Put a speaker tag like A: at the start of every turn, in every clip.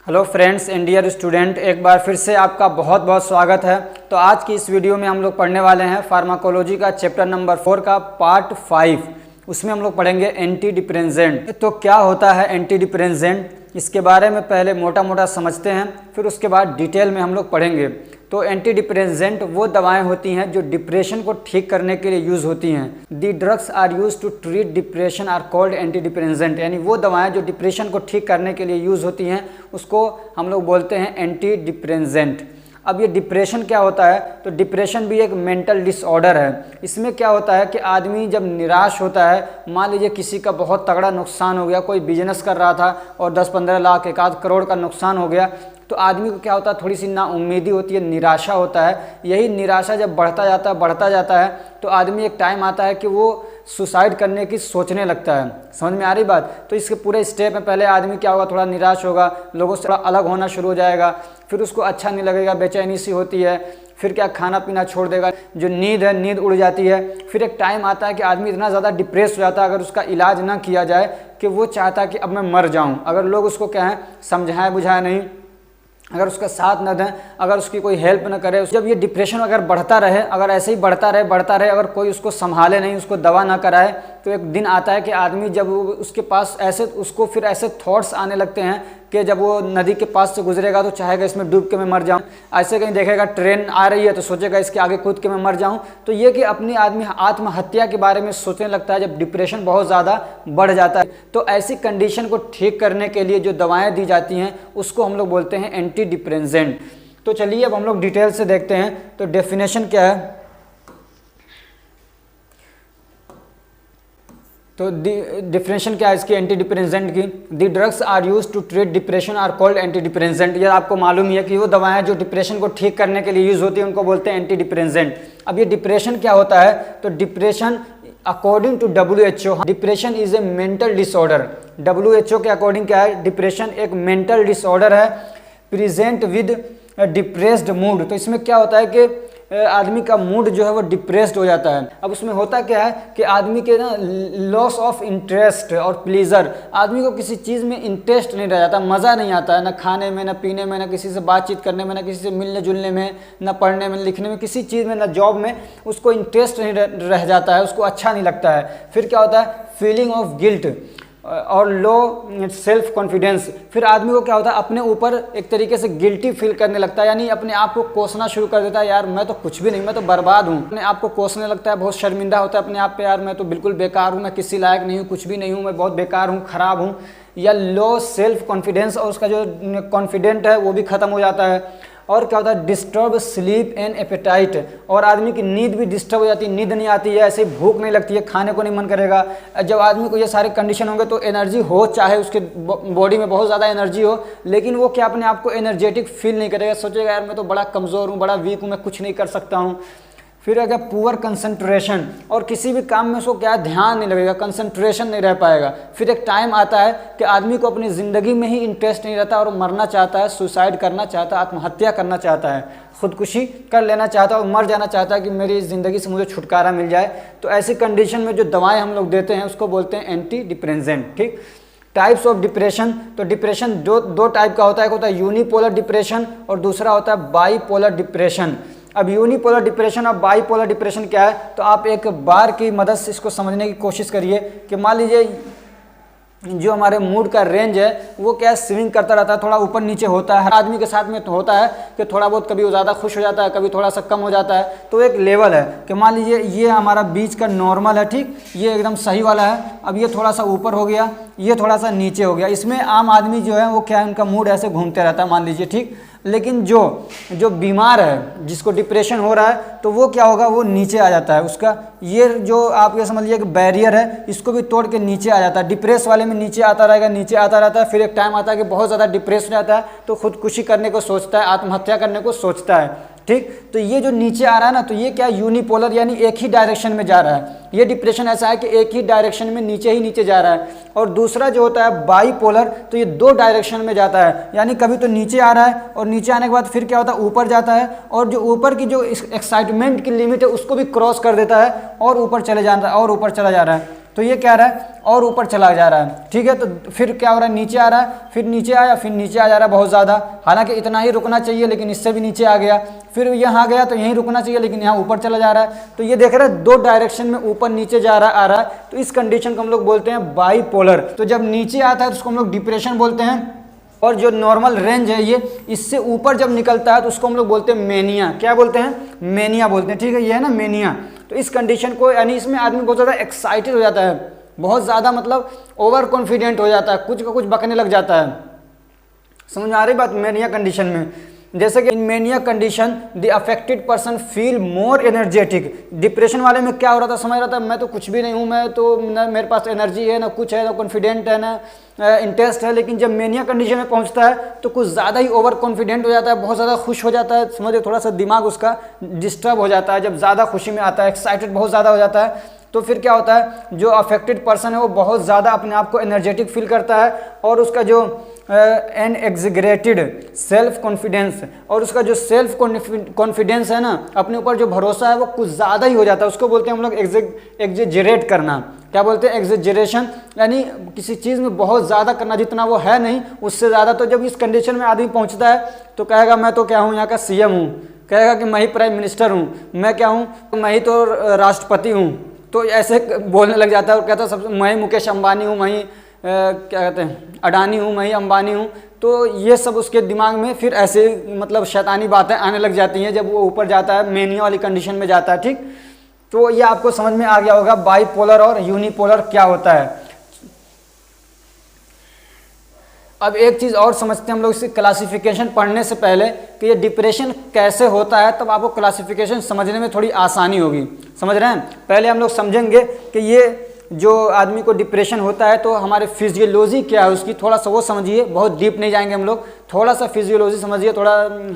A: Hello friends and dear student, एक बार फिर से आपका बहुत बहुत स्वागत है। तो आज की इस वीडियो में हम लोग पढ़ने वाले हैं फार्माकोलॉजी का चैप्टर नंबर 4 का पार्ट 5। उसमें हम लोग पढ़ेंगे एंटी डिप्रेसेंट। तो क्या होता है एंटी डिप्रेसेंट, इसके बारे में पहले मोटा मोटा समझते हैं, फिर उसके बाद डिटेल में हम लोग पढ़ेंगे। तो एंटी डिप्रेसेंट वो दवाएं होती हैं जो डिप्रेशन को ठीक करने के लिए यूज़ होती हैं। The drugs are use to treat depression are called anti depressant, यानी वो दवाएं जो डिप्रेशन को ठीक करने के लिए यूज़ होती हैं उसको हम लोग बोलते हैं एंटी डिप्रेसेंट। अब ये डिप्रेशन क्या होता है, तो डिप्रेशन भी एक मेंटल डिसऑर्डर है। इसमें क्या होता है कि आदमी जब निराश होता है, मान लीजिए किसी का बहुत तगड़ा नुकसान हो गया, कोई बिजनेस कर रहा था और 10-15 लाख 1 करोड़ का नुकसान हो गया, तो आदमी को क्या होता है, थोड़ी सी नाउम्मीदी होती है, निराशा होता है। यही निराशा जब बढ़ता जाता है तो आदमी एक टाइम आता है कि वो सुसाइड करने की सोचने लगता है। समझ में आ रही बात? तो इसके पूरे स्टेप में पहले आदमी क्या होगा, थोड़ा निराश होगा, लोगों से थोड़ा अलग होना शुरू हो जाएगा, फिर उसको अच्छा नहीं लगेगा, बेचैनी सी होती है, फिर क्या खाना पीना छोड़ देगा, जो नींद है नींद उड़ जाती है। फिर एक टाइम आता है कि आदमी इतना ज़्यादा डिप्रेस हो जाता है, अगर उसका इलाज ना किया जाए, कि वो चाहता है कि अब मैं मर जाऊँ। अगर लोग उसको कहें, समझाएं बुझाएं नहीं, अगर उसका साथ न दें, अगर उसकी कोई हेल्प न करे, जब ये डिप्रेशन अगर बढ़ता रहे, अगर ऐसे ही बढ़ता रहे, अगर कोई उसको संभाले नहीं, उसको दवा ना कराए, तो एक दिन आता है कि आदमी जब उसके पास ऐसे उसको फिर ऐसे थॉट्स आने लगते हैं कि जब वो नदी के पास से गुजरेगा तो चाहेगा इसमें डूब के मैं मर जाऊं। ऐसे कहीं देखेगा ट्रेन आ रही है तो सोचेगा इसके आगे कूद के मैं मर जाऊं। तो ये कि अपनी आदमी आत्महत्या के बारे में सोचने लगता है जब डिप्रेशन बहुत ज़्यादा बढ़ जाता है। तो ऐसी कंडीशन को ठीक करने के लिए जो दवाएँ दी जाती हैं उसको हम लोग बोलते हैं एंटी डिप्रेसेंट। तो चलिए अब हम लोग डिटेल से देखते हैं। तो डेफिनेशन क्या है, तो डिफरेंशियल क्या है इसकी एंटी डिप्रेसेंट की। The drugs are use to treat depression are called anti depressant. ये आपको मालूम ही है कि वो दवाएं जो डिप्रेशन को ठीक करने के लिए यूज होती है उनको बोलते हैं एंटी डिप्रेसेंट। अब ये डिप्रेशन क्या होता है, तो depression according to WHO, depression is a mental disorder. WHO के अकॉर्डिंग क्या है, डिप्रेशन एक मेंटल डिसऑर्डर है, प्रेजेंट विद डिप्रेस्ड मूड। तो इसमें क्या होता है कि आदमी का मूड जो है वो डिप्रेस्ड हो जाता है। अब उसमें होता क्या है कि आदमी के ना लॉस ऑफ इंटरेस्ट और प्लीजर, आदमी को किसी चीज़ में इंटरेस्ट नहीं रह जाता, मज़ा नहीं आता है, ना खाने में, ना पीने में, ना किसी से बातचीत करने में, ना किसी से मिलने जुलने में, ना पढ़ने में, लिखने में, किसी चीज़ में, ना जॉब में उसको इंटरेस्ट नहीं रह जाता है, उसको अच्छा नहीं लगता है। फिर क्या होता है, फीलिंग ऑफ गिल्ट और लो सेल्फ कॉन्फिडेंस। फिर आदमी को क्या होता है, अपने ऊपर एक तरीके से गिल्टी फील करने लगता है, यानी अपने आप को कोसना शुरू कर देता है, यार मैं तो कुछ भी नहीं, मैं तो बर्बाद हूँ। अपने आप को कोसने लगता है, बहुत शर्मिंदा होता है अपने आप पे, यार मैं तो बिल्कुल बेकार हूँ, मैं किसी लायक नहीं हूँ, कुछ भी नहीं हूँ, मैं बहुत बेकार हूँ, खराब हूँ। या लो सेल्फ कॉन्फिडेंस, और उसका जो कॉन्फिडेंट है वो भी ख़त्म हो जाता है। और क्या होता है, डिस्टर्ब स्लीप एंड एपेटाइट, और आदमी की नींद भी डिस्टर्ब हो जाती है, नींद नहीं आती है, ऐसे भूख नहीं लगती है, खाने को नहीं मन करेगा। जब आदमी को ये सारे कंडीशन होंगे तो एनर्जी हो, चाहे उसके बॉडी में बहुत ज़्यादा एनर्जी हो, लेकिन वो क्या अपने आप को एनर्जेटिक फील नहीं करेगा, सोचेगा यार मैं तो बड़ा कमज़ोर हूँ, बड़ा वीक हूँ, मैं कुछ नहीं कर सकता हूँ। फिर अगर पुअर कंसंट्रेशन, और किसी भी काम में उसको क्या ध्यान नहीं लगेगा, कंसंट्रेशन नहीं रह पाएगा। फिर एक टाइम आता है कि आदमी को अपनी ज़िंदगी में ही इंटरेस्ट नहीं रहता और मरना चाहता है, सुसाइड करना चाहता है, आत्महत्या करना चाहता है, खुदकुशी कर लेना चाहता है और मर जाना चाहता है कि मेरी ज़िंदगी से मुझे छुटकारा मिल जाए। तो ऐसी कंडीशन में जो दवाएँ हम लोग देते हैं उसको बोलते हैं एंटी डिप्रेसेंट। ठीक, टाइप्स ऑफ डिप्रेशन, तो डिप्रेशन दो टाइप का होता है, एक होता है यूनिपोलर डिप्रेशन और दूसरा होता है बाईपोलर डिप्रेशन। अब यूनिपोलर डिप्रेशन और बाईपोलर डिप्रेशन क्या है, तो आप एक बार की मदद से इसको समझने की कोशिश करिए कि मान लीजिए जो हमारे मूड का रेंज है वो क्या स्विंग करता रहता है, थोड़ा ऊपर नीचे होता है। हर आदमी के साथ में तो होता है कि थोड़ा बहुत कभी वो ज़्यादा खुश हो जाता है, कभी थोड़ा सा कम हो जाता है। तो एक लेवल है कि मान लीजिए ये हमारा बीच का नॉर्मल है, ठीक, ये एकदम सही वाला है। अब ये थोड़ा सा ऊपर हो गया, ये थोड़ा सा नीचे हो गया। इसमें आम आदमी जो है वो क्या है, उनका मूड ऐसे घूमते रहता है, मान लीजिए, ठीक। लेकिन जो बीमार है, जिसको डिप्रेशन हो रहा है, तो वो क्या होगा, वो नीचे आ जाता है। उसका ये जो आप ये समझ लीजिए कि बैरियर है, इसको भी तोड़ के नीचे आ जाता है। डिप्रेस वाले में नीचे आता रहेगा, नीचे आता रहता है। फिर एक टाइम आता है कि बहुत ज़्यादा डिप्रेस हो जाता है तो खुदकुशी करने को सोचता है, आत्महत्या करने को सोचता है। ठीक, तो ये जो नीचे आ रहा है ना, तो ये क्या यूनिपोलर, यानी एक ही डायरेक्शन में जा रहा है। ये डिप्रेशन ऐसा है कि एक ही डायरेक्शन में नीचे ही नीचे जा रहा है। और दूसरा जो होता है बाईपोलर, तो ये 2 डायरेक्शन में जाता है, यानी कभी तो नीचे आ रहा है और नीचे आने के बाद फिर क्या होता है, ऊपर जाता है, और जो ऊपर की जो एक्साइटमेंट की लिमिट है उसको भी क्रॉस कर देता है और ऊपर चले जा रहा है और ऊपर चला जा रहा है। तो ये क्या रहा है और ऊपर चला जा रहा है, ठीक है। तो फिर क्या हो रहा है, नीचे आ रहा है, फिर नीचे आया, फिर नीचे आ जा रहा है बहुत ज़्यादा, हालांकि इतना ही रुकना चाहिए लेकिन इससे भी नीचे आ गया, फिर यहाँ गया तो यहीं रुकना चाहिए लेकिन यहाँ ऊपर चला जा रहा है। तो ये देख रहे हैं दो डायरेक्शन में ऊपर नीचे जा रहा आ रहा है, तो इस कंडीशन को हम लोग बोलते हैं बाईपोलर। तो जब नीचे आता है तो उसको हम लोग डिप्रेशन बोलते हैं, और जो नॉर्मल रेंज है ये इससे ऊपर जब निकलता है तो उसको हम लोग बोलते हैं मेनिया। क्या बोलते हैं, मेनिया बोलते हैं, ठीक है, ये है ना मेनिया। तो इस कंडीशन को यानी इसमें आदमी बहुत ज़्यादा एक्साइटेड हो जाता है, बहुत ज़्यादा मतलब ओवर कॉन्फिडेंट हो जाता है, कुछ का कुछ बकने लग जाता है। समझ में आ रही बात, मेनिया कंडीशन में। जैसे कि in mania condition the affected person feel more energetic. Depression वाले में क्या हो रहा था, समझ रहा था मैं तो कुछ भी नहीं हूँ, मैं तो ना मेरे पास एनर्जी है, ना कुछ है, ना कॉन्फिडेंट है, ना इंटरेस्ट है। लेकिन जब मेनिया कंडीशन में पहुँचता है तो कुछ ज़्यादा ही ओवर कॉन्फिडेंट हो जाता है, बहुत ज़्यादा खुश हो जाता है, समझिए थोड़ा सा दिमाग उसका डिस्टर्ब हो जाता है जब ज़्यादा खुशी में आता है, एक्साइटेड बहुत ज़्यादा हो जाता है। तो फिर क्या होता है, जो अफेक्टेड पर्सन है वो बहुत ज़्यादा अपने आप को एनर्जेटिक फील करता है, और उसका जो एन एग्जिगरेटेड सेल्फ कॉन्फिडेंस, और उसका जो सेल्फ कॉन्फिडेंस है ना, अपने ऊपर जो भरोसा है वो कुछ ज़्यादा ही हो जाता है। उसको बोलते हैं हम लोग एग्जेजरेट करना। क्या बोलते हैं, एग्जेजरेशन, यानी किसी चीज़ में बहुत ज़्यादा करना, जितना वो है नहीं उससे ज़्यादा। तो जब इस कंडीशन में आदमी पहुंचता है तो कहेगा मैं तो क्या हूँ, यहाँ का सीएम हूँ, कहेगा कि मैं ही प्राइम मिनिस्टर हूँ, मैं क्या हूँ, मैं ही तो राष्ट्रपति हूँ। तो ऐसे बोलने लग जाता है और कहता है सब मैं ही मुकेश अंबानी हूँ, मैं ही क्या कहते हैं अडानी हूँ, मैं ही अंबानी हूँ। तो ये सब उसके दिमाग में फिर ऐसे मतलब शैतानी बातें आने लग जाती हैं जब वो ऊपर जाता है, मेनिया वाली कंडीशन में जाता है, ठीक। तो ये आपको समझ में आ गया होगा बाईपोलर और यूनिपोलर क्या होता है। अब एक चीज़ और समझते हैं हम लोग इसकी क्लासिफिकेशन पढ़ने से पहले कि ये डिप्रेशन कैसे होता है, तब आपको क्लासिफिकेशन समझने में थोड़ी आसानी होगी। समझ रहे हैं, पहले हम लोग समझेंगे कि ये जो आदमी को डिप्रेशन होता है तो हमारे फिजियोलॉजी क्या है उसकी, थोड़ा सा वो समझिए, बहुत डीप नहीं जाएंगे हम लोग, थोड़ा सा फिजियोलॉजी समझिए, थोड़ा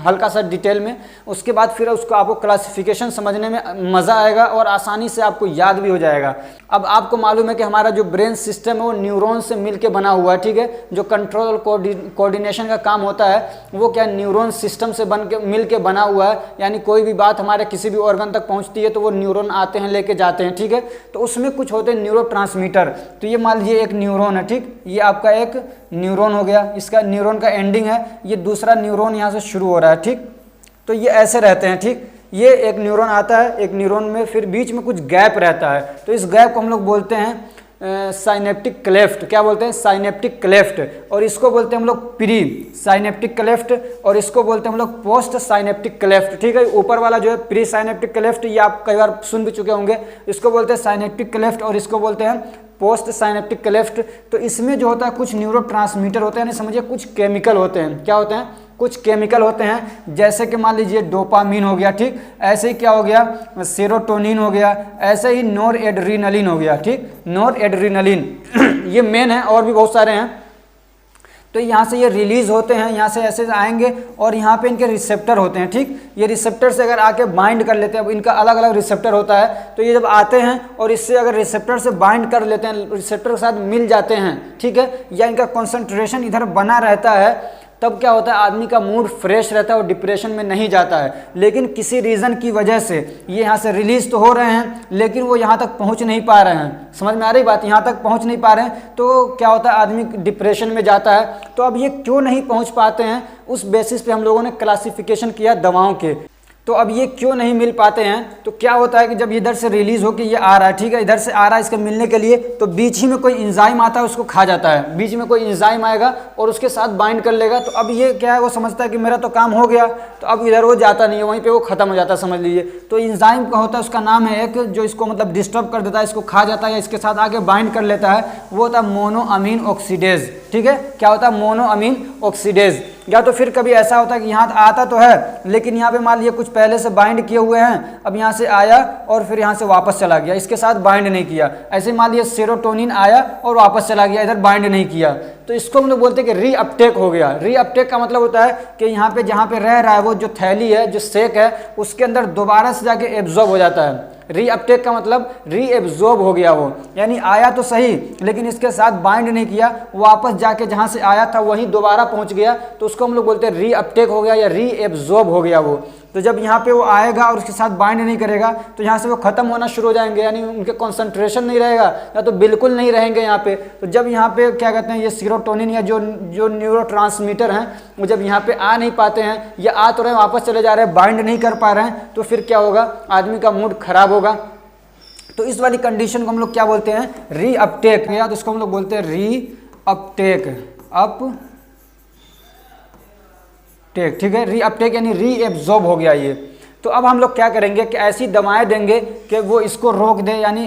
A: हल्का सा डिटेल में। उसके बाद फिर उसको आपको क्लासिफिकेशन समझने में मज़ा आएगा और आसानी से आपको याद भी हो जाएगा। अब आपको मालूम है कि हमारा जो ब्रेन सिस्टम है वो न्यूरॉन से मिलके बना हुआ है, ठीक है। जो कंट्रोल और कोऑर्डिनेशन का काम होता है वो क्या न्यूरॉन सिस्टम से मिल के बना हुआ है, यानी कोई भी बात हमारे किसी भी ऑर्गन तक पहुँचती है तो वो न्यूरॉन आते हैं लेके जाते हैं, ठीक है। तो उसमें कुछ होते हैं न्यूरोट्रांसमीटर। तो ये मान लीजिए एक न्यूरॉन है, ठीक, ये आपका एक न्यूरॉन हो गया, इसका न्यूरॉन का एंडिंग है, ये दूसरा न्यूरॉन यहाँ से शुरू हो रहा है, ठीक। तो ये ऐसे रहते हैं, ठीक। ये एक न्यूरॉन आता है, एक न्यूरॉन में फिर बीच में कुछ गैप रहता है, तो इस गैप को हम लोग बोलते हैं साइनेप्टिक क्लेफ्ट। क्या बोलते हैं, साइनेप्टिक क्लेफ्ट। और इसको बोलते हैं हम लोग प्री साइनेप्टिक क्लेफ्ट, और इसको बोलते हैं हम लोग पोस्ट साइनेप्टिक क्लेफ्ट, ठीक है। ऊपर वाला जो है प्री साइनेप्टिक क्लेफ्ट, ये आप कई बार सुन भी चुके होंगे, इसको बोलते हैं साइनेप्टिक क्लेफ्ट और इसको बोलते हैं पोस्ट साइनेप्टिक क्लेफ्ट। तो इसमें जो होता है कुछ न्यूरोट्रांसमीटर होते हैं, समझिए कुछ केमिकल होते हैं। क्या होते हैं, कुछ केमिकल होते हैं, जैसे कि मान लीजिए डोपामीन हो गया, ठीक। ऐसे ही क्या हो गया, सेरोटोनिन हो गया, ऐसे ही नॉरएड्रेनालिन हो गया, ठीक, नॉरएड्रेनालिन ये मेन है, और भी बहुत सारे हैं। तो यहाँ से ये रिलीज होते हैं, यहाँ से ऐसे आएंगे और यहाँ पे इनके रिसेप्टर होते हैं, ठीक। ये रिसेप्टर से अगर आके बाइंड कर लेते हैं, अब इनका अलग अलग रिसेप्टर होता है, तो ये जब आते हैं और इससे अगर रिसेप्टर से बाइंड कर लेते हैं, रिसेप्टर के साथ मिल जाते हैं, ठीक है, या इनका कॉन्सेंट्रेशन इधर बना रहता है, तब क्या होता है, आदमी का मूड फ्रेश रहता है और डिप्रेशन में नहीं जाता है। लेकिन किसी रीज़न की वजह से ये यहाँ से रिलीज तो हो रहे हैं लेकिन वो यहाँ तक पहुँच नहीं पा रहे हैं। समझ में आ रही बात, यहाँ तक पहुँच नहीं पा रहे हैं तो क्या होता है, आदमी डिप्रेशन में जाता है। तो अब ये क्यों नहीं पहुँच पाते हैं, उस बेसिस पे हम लोगों ने क्लासिफिकेशन किया दवाओं के। तो अब ये क्यों नहीं मिल पाते हैं, तो क्या होता है कि जब इधर से रिलीज होकर ये आ रहा है, ठीक है, इधर से आ रहा है इसके मिलने के लिए, तो बीच ही में कोई एंजाइम आता है उसको खा जाता है, बीच में कोई एंजाइम आएगा और उसके साथ बाइंड कर लेगा। तो अब ये क्या है, वो समझता है कि मेरा तो काम हो गया, तो अब इधर वो जाता नहीं है, वहीं पे वो खत्म हो जाता है, समझ लीजिए। तो एंजाइम का होता है, उसका नाम है एक, जो इसको मतलब डिस्टर्ब कर देता है, इसको खा जाता है या इसके साथ आके बाइंड कर लेता है, वो होता है मोनोअमीन ऑक्सीडेज, ठीक है। क्या होता है, मोनोअमीन ऑक्सीडेज। या तो फिर कभी ऐसा होता है कि यहाँ आता तो है लेकिन यहाँ पे मान लीजिए कुछ पहले से बाइंड किए हुए हैं, अब यहाँ से आया और फिर यहाँ से वापस चला गया, इसके साथ बाइंड नहीं किया। ऐसे मान लीजिए सेरोटोनिन आया और वापस चला गया, इधर बाइंड नहीं किया, तो इसको हम लोग बोलते हैं कि रीअपटेक हो गया। रीअपटेक का मतलब होता है कि यहाँ पे जहाँ पे रह रहा है वो जो थैली है, जो सेक है, उसके अंदर दोबारा से जाके एब्जॉर्ब हो जाता है। रीअपटेक का मतलब रीएब्जॉर्ब हो गया वो, यानी आया तो सही लेकिन इसके साथ बाइंड नहीं किया, वापस जाके जहाँ से आया था वहीं दोबारा पहुँच गया, तो उसको हम लोग बोलते हैं रीअपटेक हो गया या रीएब्जॉर्ब हो गया वो। तो जब यहाँ पे वो आएगा और उसके साथ बाइंड नहीं करेगा तो यहाँ से वो खत्म होना शुरू हो जाएंगे, यानी उनके कॉन्सेंट्रेशन नहीं रहेगा या तो बिल्कुल नहीं रहेंगे यहाँ पे। तो जब यहाँ पे क्या कहते हैं, ये सीरोटोनिन या जो न्यूरोट्रांसमीटर हैं वो जब यहाँ पे आ नहीं पाते हैं या आ तो रहे हैं वापस चले जा रहे हैं, बाइंड नहीं कर पा रहे हैं, तो फिर क्या होगा, आदमी का मूड खराब होगा। तो इस वाली कंडीशन को हम लोग क्या बोलते हैं, रीअपटेक, या तो इसको हम लोग बोलते हैं रीअपटेक, ठीक है, रीअपटेक यानी रीएब्जॉर्ब हो गया ये। तो अब हम लोग क्या करेंगे कि ऐसी दवाएं देंगे कि वो इसको रोक दे, यानी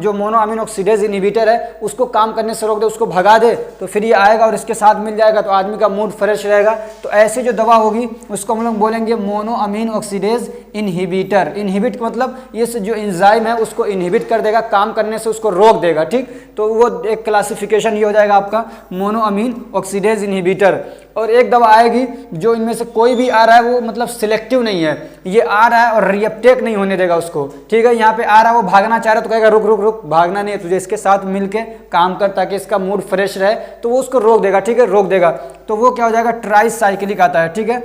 A: जो मोनोअमीन ऑक्सीडेज इनहिबिटर है उसको काम करने से रोक दे, उसको भगा दे, तो फिर ये आएगा और इसके साथ मिल जाएगा तो आदमी का मूड फ्रेश रहेगा। तो ऐसे जो दवा होगी उसको हम लोग बोलेंगे मोनोअमीन ऑक्सीडेज इनहिबिटर। इनहिबिट मतलब ये जो एंजाइम है उसको इनहिबिट कर देगा, काम करने से उसको रोक देगा, ठीक। तो वो एक क्लासिफिकेशन ये हो जाएगा आपका मोनोअमीन ऑक्सीडेज इनहिबिटर। और एक दवा आएगी जो इनमें से कोई भी आ रहा है वो मतलब सिलेक्टिव नहीं है, ये आ रहा है और रीअपटेक नहीं होने देगा उसको, ठीक है। यहाँ पे आ रहा है वो भागना चाह रहा है तो कहेगा रुक रुक रुक, भागना नहीं है तुझे, इसके साथ मिलके काम कर ताकि इसका मूड फ्रेश रहे, तो वो उसको रोक देगा, ठीक है, रोक देगा। तो वो क्या हो जाएगा, ट्राईसाइक्लिक आता है, ठीक है,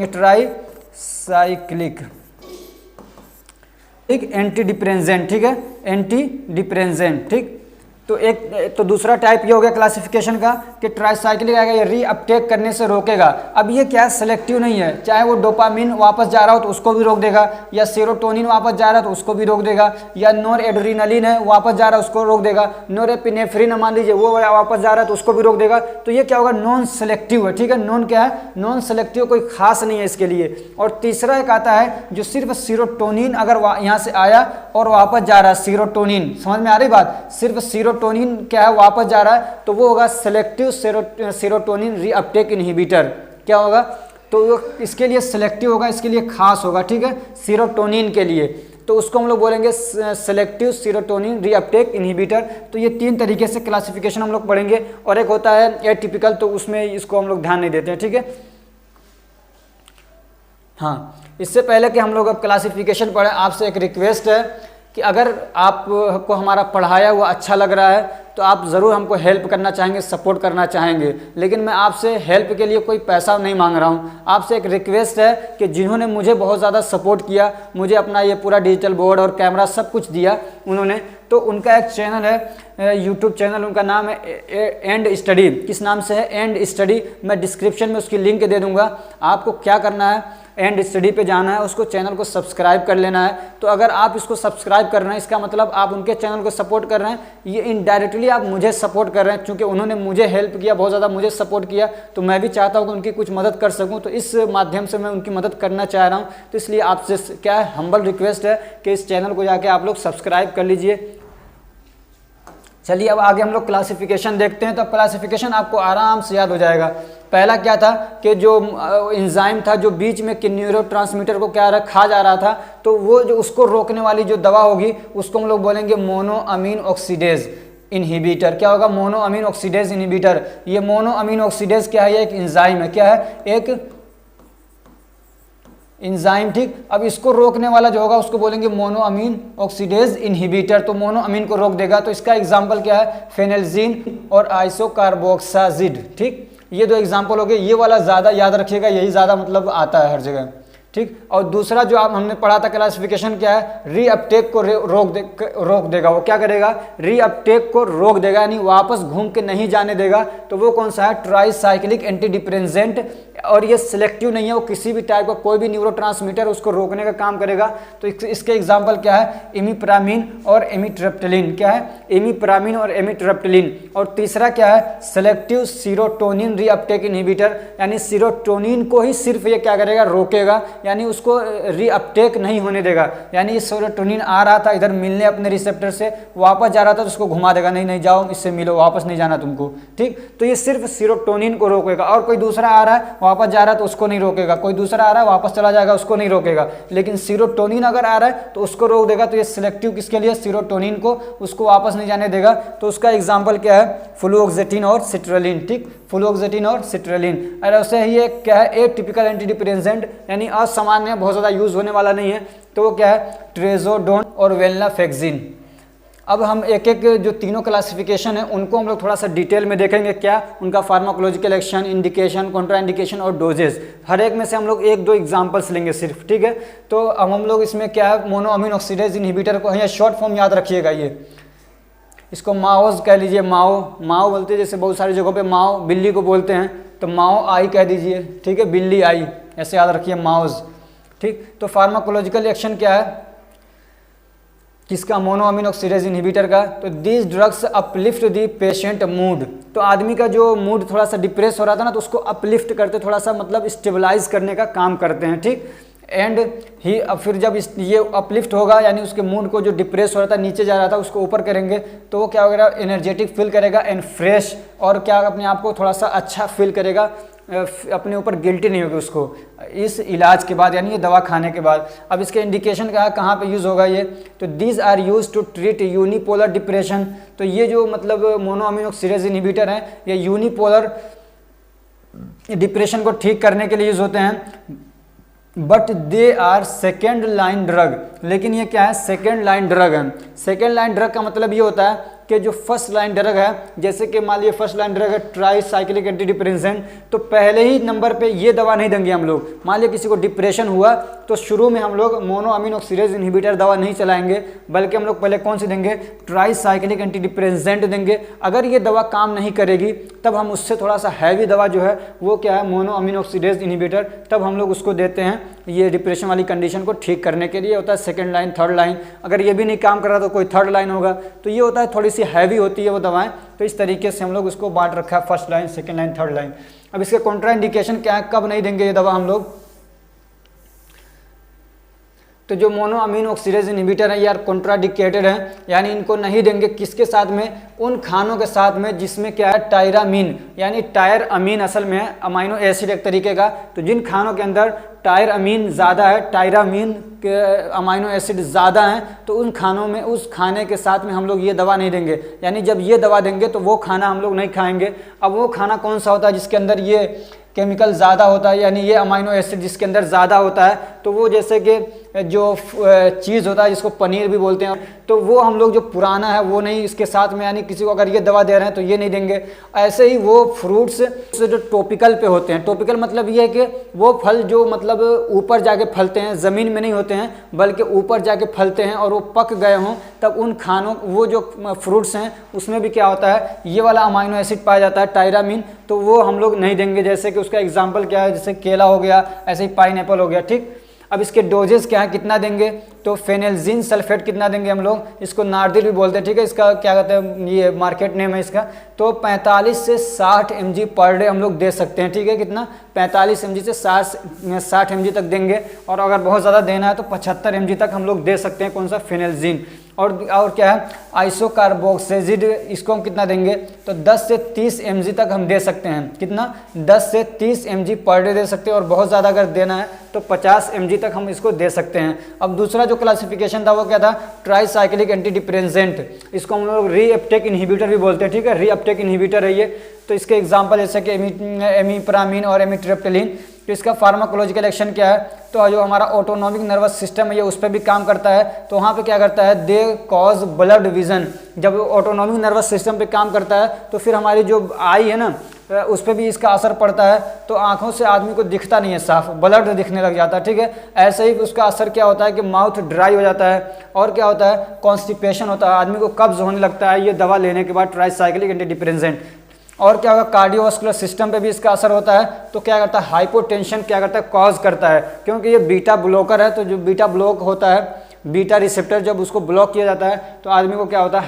A: ट्राईसाइक्लिक, ठीक, एंटी डिप्रेजेंट, ठीक है, एंटी डिप्रेजेंट, ठीक। तो दूसरा टाइप ये हो गया क्लासिफिकेशन का कि ट्राईसाइक्लिक आएगा, ये रीअपटेक करने से रोकेगा। अब ये क्या है, सेलेक्टिव नहीं है, चाहे वो डोपामिन वापस जा रहा हो तो उसको भी रोक देगा, या सेरोटोनिन वापस जा रहा है तो उसको भी रोक देगा, या नॉरएड्रेनालिन है वापस जा रहा है उसको रोक देगा, नॉरएपिनेफ्रिन मान लीजिए वो वापस जा रहा है तो उसको भी रोक देगा। तो ये क्या होगा, नॉन सेलेक्टिव है, ठीक है, नॉन क्या है, नॉन सेलेक्टिव, कोई खास नहीं है इसके लिए। और तीसरा एक आता है जो सिर्फ सीरोटोनिन अगर यहाँ से आया और वापस जा रहा है, सीरोटोनिन, समझ में आ रही बात, सिर्फ सीरोटोनिन क्या है वापस जा रहा है तो वो होगा सेलेक्टिव सेरोटोनिन रीअपटेक इनहिबिटर। क्या होगा, तो वो इसके लिए सेलेक्टिव होगा, इसके लिए खास होगा, ठीक है, सीरोटोनिन के लिए। तो उसको हम लोग बोलेंगे सेलेक्टिव सीरोटोनिन रीअपटेक इनहिबिटर। तो ये तीन तरीके से क्लासिफिकेशन हम लोग पढ़ेंगे। और एक होता है एटिपिकल, तो उसमें इसको हम लोग ध्यान नहीं देते हैं, ठीक है। हाँ, इससे पहले कि हम लोग अब क्लासिफिकेशन पढ़ें, आपसे एक रिक्वेस्ट है कि अगर आपको हमारा पढ़ाया हुआ अच्छा लग रहा है तो आप ज़रूर हमको हेल्प करना चाहेंगे, सपोर्ट करना चाहेंगे, लेकिन मैं आपसे हेल्प के लिए कोई पैसा नहीं मांग रहा हूँ। आपसे एक रिक्वेस्ट है कि जिन्होंने मुझे बहुत ज़्यादा सपोर्ट किया, मुझे अपना ये पूरा डिजिटल बोर्ड और कैमरा सब कुछ दिया उन्होंने, तो उनका एक चैनल है, यूट्यूब चैनल, उनका नाम है एंड स्टडी। किस नाम से है, एंड स्टडी। मैं डिस्क्रिप्शन में उसकी लिंक दे दूँगा। आपको क्या करना है, एंड स्टडी पे जाना है, उसको चैनल को सब्सक्राइब कर लेना है। तो अगर आप इसको सब्सक्राइब कर रहे हैं इसका मतलब आप उनके चैनल को सपोर्ट कर रहे हैं, ये इनडायरेक्टली आप मुझे सपोर्ट कर रहे हैं, क्योंकि उन्होंने मुझे हेल्प किया, बहुत ज़्यादा मुझे सपोर्ट किया, तो मैं भी चाहता हूँ कि उनकी कुछ मदद कर सकूँ। तो इस माध्यम से मैं उनकी मदद करना चाह रहा हूँ। तो इसलिए आपसे क्या है, हम्बल रिक्वेस्ट है कि इस चैनल को जाके आप लोग सब्सक्राइब कर लीजिए। चलिए अब आगे हम लोग क्लासिफिकेशन देखते हैं। तो क्लासिफिकेशन आपको आराम से याद हो जाएगा। पहला क्या था कि जो एंजाइम था जो बीच में न्यूरोट्रांसमीटर को क्या खा जा रहा था, तो वो जो उसको रोकने वाली जो दवा होगी उसको हम लोग बोलेंगे मोनोअमीन ऑक्सीडेज इनहिबिटर। क्या होगा, मोनोअमीन ऑक्सीडेज इनहिबिटर। ये मोनोअमीन ऑक्सीडेज क्या है, ये एक एंजाइम है। क्या है, एक एंजाइम, ठीक। अब इसको रोकने वाला जो होगा उसको बोलेंगे मोनोअमीन ऑक्सीडेज इनहिबिटर। तो मोनोअमीन को रोक देगा। तो इसका एग्जांपल क्या है, फेनेल्जीन और आइसोकार्बोक्साजिड, ठीक। ये दो एग्जांपल हो गए। ये वाला ज़्यादा याद रखिएगा, यही ज़्यादा मतलब आता है हर जगह, ठीक। और दूसरा जो आप हमने पढ़ा था क्लासिफिकेशन क्या है, रीअपटेक को रोक देगा। वो क्या करेगा, रीअपटेक को रोक देगा, यानी वापस घूम के नहीं जाने देगा। तो वो कौन सा है, ट्राईसाइक्लिक एंटी डिप्रेजेंट। और ये सिलेक्टिव नहीं है, वो किसी भी टाइप का कोई भी न्यूरोट्रांसमीटर उसको रोकने का काम करेगा। तो इसके एग्जाम्पल क्या है, इमिप्रामिन और एमिट्रिप्टिलिन। क्या है, इमिप्रामिन और एमिट्रिप्टिलिन। और तीसरा क्या है, सेलेक्टिव सीरोटोनिन रीअपटेक इनहिबिटर, यानी सीरोटोनिन को ही सिर्फ ये क्या करेगा, रोकेगा, यानी उसको रीअपटेक नहीं होने देगा। यानी ये सेरोटोनिन आ रहा था इधर मिलने अपने रिसेप्टर से, वापस जा रहा था तो उसको घुमा देगा, नहीं नहीं जाओ इससे मिलो, वापस नहीं जाना तुमको, ठीक। तो ये सिर्फ सीरोटोनिन को रोकेगा। और कोई दूसरा आ रहा है वापस जा रहा है तो उसको नहीं रोकेगा, कोई दूसरा आ रहा है वापस चला जाएगा उसको नहीं रोकेगा। लेकिन सीरोटोनिन अगर आ रहा है तो उसको रोक देगा। तो ये सिलेक्टिव किसके लिए, सीरोटोनिन को, उसको वापस नहीं जाने देगा। तो उसका एग्जाम्पल क्या है, फ्लूओक्सेटिन और सिट्रलिन, ठीक, फ्लूओक्सेटिन और सिट्रलिन। और ऐसे ही एक क्या है, एटिपिकल एंटी डिप्रेजेंट, यानी असामान्य, बहुत ज़्यादा यूज होने वाला नहीं है। तो वो क्या है, ट्रेजोडोन और वेलनाफेक्सिन। अब हम एक एक जो तीनों क्लासिफिकेशन है उनको हम लोग थोड़ा सा डिटेल में देखेंगे, क्या उनका फार्माकोलॉजिकल एक्शन, इंडिकेशन, कॉन्ट्राइंडिकेशन और डोजेज। हर एक में से हम लोग एक दो एग्जांपल्स लेंगे सिर्फ, ठीक है। तो अब हम लोग इसमें क्या है, मोनोअमीन ऑक्सीडेज इनहिबिटर को है, शॉर्ट फॉर्म याद रखिएगा, ये इसको माओज कह लीजिए, माओ बोलते हैं, जैसे बहुत सारी जगहों पे माओ बिल्ली को बोलते हैं, तो माओ आई कह दीजिए, ठीक है, बिल्ली आई, ऐसे याद रखिए माओज, ठीक। तो फार्माकोलॉजिकल एक्शन क्या है किसका, मोनोअमीन ऑक्सीडेज इनहिबिटर का, तो these drugs uplift the patient mood. तो आदमी का जो मूड थोड़ा सा डिप्रेस हो रहा था ना, तो उसको अपलिफ्ट करते, थोड़ा सा मतलब स्टेबलाइज करने का काम करते हैं, ठीक। एंड ही फिर जब ये अपलिफ्ट होगा, यानी उसके मूड को जो डिप्रेस हो रहा था, नीचे जा रहा था, उसको ऊपर करेंगे तो वो क्या होगा, एनर्जेटिक फील करेगा एंड फ्रेश, और क्या अपने आप को थोड़ा सा अच्छा फील करेगा, अपने ऊपर गिल्टी नहीं होगी उसको इस इलाज के बाद, यानी ये दवा खाने के बाद। अब इसके इंडिकेशन कहाँ पे यूज़ होगा ये, तो these are use to treat unipolar depression. तो ये जो मतलब मोनोअमीन ऑक्सीडेज इनहिबिटर हैं, ये यूनिपोलर डिप्रेशन को ठीक करने के लिए यूज़ होते हैं, but they are second line drug. लेकिन ये क्या है, सेकेंड लाइन ड्रग है। सेकेंड लाइन ड्रग का मतलब ये होता है कि जो फर्स्ट लाइन ड्रग है, जैसे कि मान लीजिए फर्स्ट लाइन ड्रग है ट्राईसाइक्लिक एंटी डिप्रेसेंट, तो पहले ही नंबर पे ये दवा नहीं देंगे हम लोग। मान लीजिए किसी को डिप्रेशन हुआ तो शुरू में हम लोग मोनोअमीन ऑक्सीडेज इनहिबिटर दवा नहीं चलाएंगे, बल्कि हम लोग पहले कौन सी देंगे, ट्राईसाइक्लिक एंटी डिप्रेसेंट देंगे। अगर ये दवा काम नहीं करेगी तब हम उससे थोड़ा सा हैवी दवा जो है वो क्या है, मोनोअमीन ऑक्सीडेज इनहिबिटर, तब हम लोग उसको देते हैं ये डिप्रेशन वाली कंडीशन को ठीक करने के लिए। होता है सेकेंड लाइन, थर्ड लाइन। अगर ये भी नहीं काम कर रहा तो कोई थर्ड लाइन होगा। तो ये होता है थोड़ी सी हैवी होती है वो दवाएं, तो इस तरीके से हम लोग उसको बांट रखा है, first line, second line, third line. अब इसके कॉन्ट्राइंडिकेशन क्या है, कब नहीं देंगे ये दवा हम लोग, तो जो मोनोअमीन ऑक्सीडेज इनहिबिटर है यार कॉन्ट्राडिकेटेड है, यानी इनको नहीं देंगे किसके साथ में, उन खानों के साथ में जिसमें क्या है, टायरामीन, यानी टायर अमीन असल में है, अमाइनो एसिड एक तरीके का। तो जिन खानों के अंदर टायर अमीन ज़्यादा है, टायरामीन के अमाइनो एसिड ज़्यादा हैं, तो उन खानों में, उस खाने के साथ में हम लोग ये दवा नहीं देंगे। यानी जब ये दवा देंगे तो वो खाना हम लोग नहीं खाएंगे। अब वो खाना कौन सा होता है जिसके अंदर ये केमिकल ज़्यादा होता है, यानी ये अमाइनो एसिड जिसके अंदर ज़्यादा होता है, तो वो जैसे कि जो चीज़ होता है जिसको पनीर भी बोलते हैं, तो वो हम लोग जो पुराना है वो नहीं इसके साथ में, यानी किसी को अगर ये दवा दे रहे हैं तो ये नहीं देंगे। ऐसे ही वो फ्रूट्स जो टॉपिकल पे होते हैं, टॉपिकल मतलब ये है कि वो फल जो मतलब ऊपर जाके फलते हैं, ज़मीन में नहीं होते हैं बल्कि ऊपर जाके फलते हैं और वो पक गए हों, तब उन खानों, वो जो फ्रूट्स हैं उसमें भी क्या होता है, ये वाला अमाइनो एसिड पाया जाता है टायरामीन, तो वो हम लोग नहीं देंगे। जैसे कि उसका एग्जाम्पल क्या है, जैसे केला हो गया, ऐसे ही पाइनएप्पल हो गया, ठीक। अब इसके डोजेस क्या है, कितना देंगे, तो फेनेल्जिन सल्फेट कितना देंगे हम लोग, इसको नार्दिल भी बोलते हैं, ठीक है। इसका क्या कहते हैं, ये मार्केट नेम है इसका। तो 45 से 60 mg पर डे हम लोग दे सकते हैं, ठीक है। कितना, 45 mg से 60 mg तक देंगे, और अगर बहुत ज़्यादा देना है तो 75 mg तक हम लोग दे सकते हैं। कौन सा, फेनेल्जिन। और क्या है, आइसोकार्बोक्सेजिड, इसको हम कितना देंगे, तो 10 से 30 mg तक हम दे सकते हैं। कितना, 10 से 30 mg पर डे दे सकते हैं, और बहुत ज़्यादा अगर देना है तो 50 mg तक हम इसको दे सकते हैं। अब दूसरा जो क्लासिफिकेशन था वो क्या था, ट्राईसाइक्लिक एंटी डिप्रेसेंट, इसको हम लोग रीअपटेक इनहिबिटर भी बोलते हैं, ठीक है। रीअपटेक इनहिबिटर है ये। तो इसके एग्जांपल जैसे कि एमिप्रामिन और एमिट्रिप्टिलिन। तो इसका फार्माकोलॉजिकल एक्शन क्या है, तो जो हमारा ऑटोनॉमिक नर्वस सिस्टम है ये उस पर भी काम करता है। तो वहाँ पे क्या करता है, दे कॉज ब्लड विजन। जब ऑटोनॉमिक नर्वस सिस्टम पे काम करता है तो फिर हमारी जो आई है ना, उस पर भी इसका असर पड़ता है। तो आंखों से आदमी को दिखता नहीं है साफ, ब्लड दिखने लग जाता है, ठीक है। ऐसे ही उसका असर क्या होता है कि माउथ ड्राई हो जाता है, और क्या होता है, कॉन्स्टिपेशन होता है, आदमी को कब्ज होने लगता है ये दवा लेने के बाद, ट्राईसाइक्लिक एंटी डिप्रेसेंट। और क्या होगा, कार्डियोवास्कुलर सिस्टम पे भी इसका असर होता है। तो क्या करता है, हाइपोटेंशन क्या करता है, कॉज करता है, क्योंकि ये बीटा ब्लॉकर है। तो जो बीटा ब्लॉक होता है, बीटा रिसेप्टर, जब उसको ब्लॉक किया जाता है तो आदमी को क्या होता है,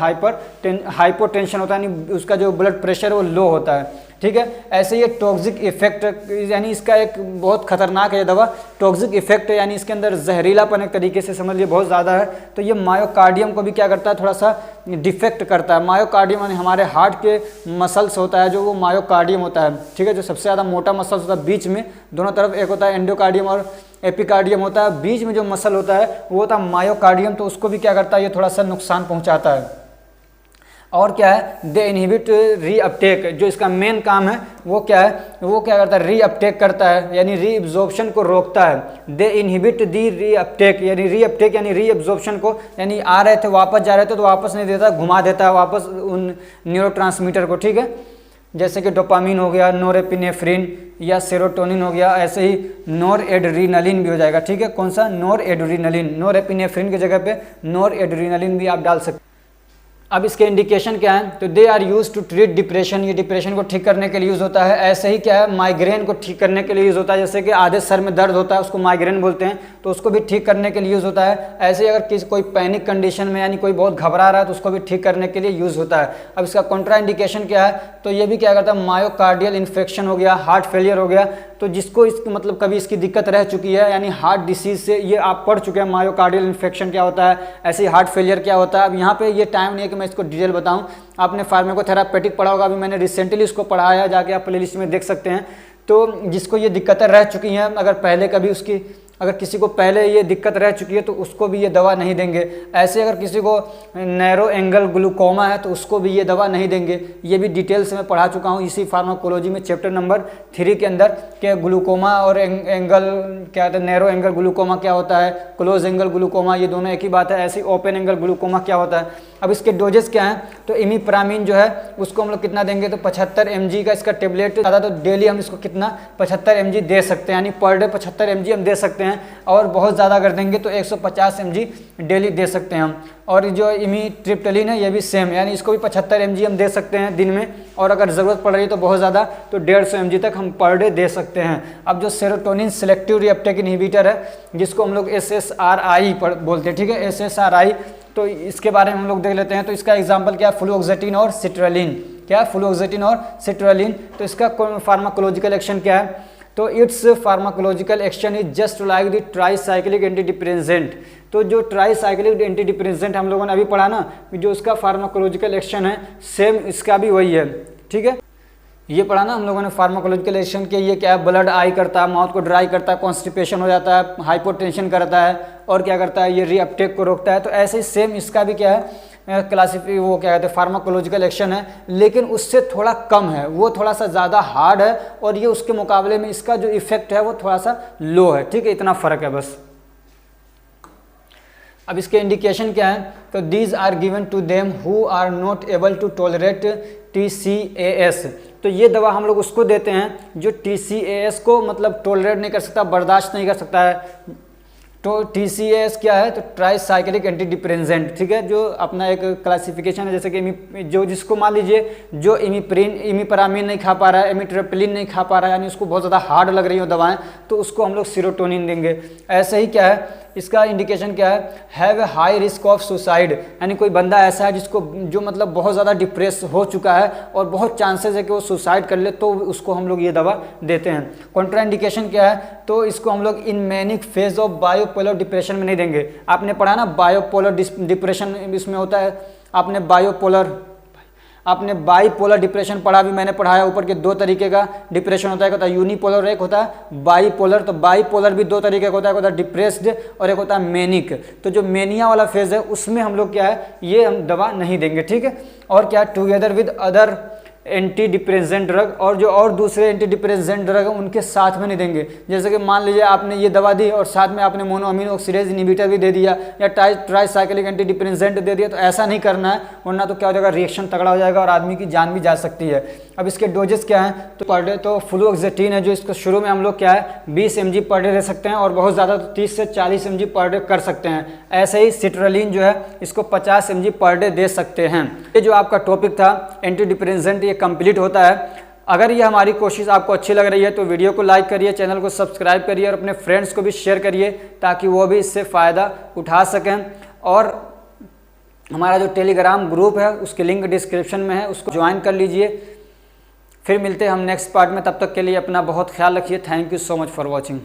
A: हाइपोटेंशन होता है, यानी उसका जो ब्लड प्रेशर है वो लो होता है, ठीक है। ऐसे ये टॉक्सिक इफेक्ट, यानी इसका एक बहुत खतरनाक है ये दवा, टॉक्सिक इफेक्ट है, यानी इसके अंदर जहरीलापन एक तरीके से समझ लिए बहुत ज़्यादा है। तो ये मायोकार्डियम को भी क्या करता है, थोड़ा सा डिफेक्ट करता है। मायोकार्डियम यानी हमारे हार्ट के मसल्स होता है जो, वो मायोकार्डियम होता है, ठीक है। जो सबसे ज़्यादा मोटा मसल्स होता है बीच में, दोनों तरफ एक होता है एंडोकार्डियम और एपिकार्डियम होता है, बीच में जो मसल होता है वो होता है मायोकार्डियम। तो उसको भी क्या करता है, ये थोड़ा सा नुकसान पहुँचाता है। और क्या है, दे इनहिबिट रीअपटेक, जो इसका मेन काम है वो क्या है, वो क्या करता है, रीअपटेक करता है यानी रीअब्जॉर्प्शन को रोकता है। दे इनहिबिट दी रीअपटेक यानी रीअपटेक यानी रीअब्जॉर्प्शन को, यानी आ रहे थे वापस जा रहे थे तो वापस नहीं देता, घुमा देता है वापस उन न्यूरोट्रांसमीटर को, ठीक है। जैसे कि डोपामिन हो गया, नोरेपिनेफ्रिन या सेरोटोनिन हो गया, ऐसे ही नोरएड्रेनालिन भी हो जाएगा, ठीक है। कौन सा, नोरएड्रेनालिन, नोरेपिनेफ्रिन की जगह पे नोरएड्रेनालिन भी आप डाल सकते। अब इसके इंडिकेशन क्या है, तो they are use to treat depression, ये डिप्रेशन को ठीक करने के लिए यूज़ होता है। ऐसे ही क्या है, माइग्रेन को ठीक करने के लिए यूज़ होता है, जैसे कि आधे सर में दर्द होता है उसको माइग्रेन बोलते हैं, तो उसको भी ठीक करने के लिए यूज़ होता है। ऐसे ही अगर किसी कोई पैनिक कंडीशन में यानी कोई बहुत घबरा रहा है तो उसको भी ठीक करने के लिए यूज़ होता है। अब इसका कॉन्ट्रा इंडिकेशन क्या है, तो ये भी क्या करता है, मायोकार्डियल इन्फेक्शन हो गया, हार्ट फेलियर हो गया, तो जिसको इस मतलब कभी इसकी दिक्कत रह चुकी है यानी हार्ट डिसीज से ये आप पढ़ चुके हैं, मायोकार्डियल इन्फेक्शन क्या होता है, ऐसे ही हार्ट फेलियर क्या होता है। अब यहाँ पे ये टाइम नहीं है कि मैं इसको डिटेल बताऊँ, आपने फार्माकोथेरापेटिक पढ़ा होगा, अभी मैंने रिसेंटली इसको पढ़ाया, जाके आप प्लेलिस्ट में देख सकते हैं। तो जिसको ये दिक्कतें रह चुकी हैं, अगर पहले कभी उसकी अगर किसी को पहले ये दिक्कत रह चुकी है तो उसको भी ये दवा नहीं देंगे। ऐसे अगर किसी को नैरो एंगल ग्लूकोमा है तो उसको भी ये दवा नहीं देंगे। ये भी डिटेल से मैं पढ़ा चुका हूँ इसी फार्माकोलॉजी में चैप्टर नंबर 3 के अंदर, कि ग्लूकोमा और एंगल क्या होता है, नैरो एंगल ग्लूकोमा क्या होता है, क्लोज एंगल ग्लूकोमा, ये दोनों एक ही बात है। ऐसे ओपन एंगल ग्लूकोमा क्या होता है। अब इसके डोजेस क्या हैं, तो इमिप्रामिन जो है उसको हम लोग कितना देंगे, तो 75 mg का इसका टेबलेट ज़्यादा, तो डेली हम इसको कितना 75 mg दे सकते हैं, यानी पर डे 75 mg हम दे सकते हैं। और बहुत ज़्यादा कर देंगे तो 150 mg डेली दे सकते हैं हम। और जो इमिट्रिप्टलिन है ये भी सेम, यानी इसको भी 75 mg हम दे सकते हैं दिन में, और अगर ज़रूरत पड़ रही है तो बहुत ज़्यादा तो 150 mg तक हम पर डे दे सकते हैं। अब जो सेरोटोनिन सेलेक्टिव रीअपटेक इनहिबिटर है, जिसको हम लोग SSRI बोलते हैं, ठीक है, SSRI, तो इसके बारे में हम लोग देख लेते हैं। तो इसका एग्जाम्पल क्या है, फ्लूओक्सेटिन और सिट्रलिन, क्या है, फ्लूओक्सेटिन और सिट्रलिन। तो इसका फार्माकोलॉजिकल एक्शन क्या है, तो it's pharmacological action is just like the tricyclic antidepressant. तो जो ट्राईसाइक्लिक एंटीडिप्रेसेंट हम लोगों ने अभी पढ़ा ना, जो उसका फार्माकोलॉजिकल एक्शन है सेम इसका भी वही है, ठीक है। ये पढ़ा ना हम लोगों ने फार्माकोलॉजिकल एक्शन के, ये क्या है, ब्लड आई करता है, माउथ को ड्राई करता है, कॉन्स्टिपेशन हो जाता है, हाइपोटेंशन करता है, और क्या करता है, ये रीअपटेक को रोकता है। तो ऐसे ही सेम इसका भी क्या है, वो क्या कहते हैं, फार्माकोलॉजिकल एक्शन है, लेकिन उससे थोड़ा कम है, वो थोड़ा सा ज़्यादा हार्ड है, और ये उसके मुकाबले में इसका जो इफेक्ट है वो थोड़ा सा लो है, ठीक है, इतना फ़र्क है बस। अब इसके इंडिकेशन क्या है, तो these are given to them who are not able to tolerate TCAS। तो ये दवा हम लोग उसको देते हैं जो TCAS को मतलब टॉलरेट नहीं कर सकता, बर्दाश्त नहीं कर सकता है। तो TCAS क्या है, तो ट्राईसाइक्लिक एंटीडिप्रेसेंट, ठीक है, जो अपना एक क्लासिफिकेशन है, जैसे कि जो जिसको मान लीजिए जो इमिप्रामिन नहीं खा पा रहा है, इमिट्रिप्टलिन नहीं खा पा रहा है, यानी उसको बहुत ज़्यादा हार्ड लग रही हो दवाएं, तो उसको हम लोग सेरोटोनिन देंगे। ऐसे ही क्या है, इसका इंडिकेशन क्या है, have a high risk of suicide, यानी कोई बंदा ऐसा है जिसको जो मतलब बहुत ज़्यादा डिप्रेस हो चुका है और बहुत चांसेस है कि वो सुसाइड कर ले, तो उसको हम लोग ये दवा देते हैं। कॉन्ट्रा इंडिकेशन क्या है, तो इसको हम लोग in manic phase of bipolar depression में नहीं देंगे। आपने पढ़ा ना बायोपोलर डिप्रेशन इसमें होता है, आपने बाईपोलर डिप्रेशन पढ़ा, भी मैंने पढ़ाया ऊपर के 2 तरीके का डिप्रेशन होता है, एक होता है यूनिपोलर, एक होता है बाईपोलर। तो बाईपोलर भी 2 तरीके का होता है, एक होता है डिप्रेस्ड और एक होता है मेनिक। तो जो मेनिया वाला फेज है उसमें हम लोग क्या है, ये हम दवा नहीं देंगे, ठीक है। और क्या, together with other anti depressant drug, और जो और दूसरे एंटी डिप्रेसेंट ड्रग हैं उनके साथ में नहीं देंगे। जैसे कि मान लीजिए आपने ये दवा दी और साथ में आपने मोनोअमीनो ऑक्सीडेज इनहिबिटर भी दे दिया या ट्राईसाइक्लिक एंटी डिप्रेसेंट दे दिया, तो ऐसा नहीं करना है, वरना तो क्या हो जाएगा, रिएक्शन तगड़ा हो जाएगा और आदमी की जान भी जा सकती है। अब इसके डोजेस क्या हैं, तो पर डे तो फ्लूओक्सेटिन है जो इसको शुरू में हम लोग क्या है 20 mg पर डे दे सकते हैं, और बहुत ज़्यादा तो 30 से 40 mg पर डे कर सकते हैं। ऐसे ही सिट्रलिन जो है इसको 50 mg पर डे दे सकते हैं। ये जो आपका टॉपिक था एंटी डिप्रेसेंट, ये कंप्लीट होता है। अगर ये हमारी कोशिश आपको अच्छी लग रही है तो वीडियो को लाइक करिए, चैनल को सब्सक्राइब करिए और अपने फ्रेंड्स को भी शेयर करिए ताकि वो भी इससे फ़ायदा उठा सकें। और हमारा जो टेलीग्राम ग्रुप है उसकी लिंक डिस्क्रिप्शन में है, उसको ज्वाइन कर लीजिए। फिर मिलते हैं हम नेक्स्ट पार्ट में, तब तक के लिए अपना बहुत ख्याल रखिए। Thank you so much for watching.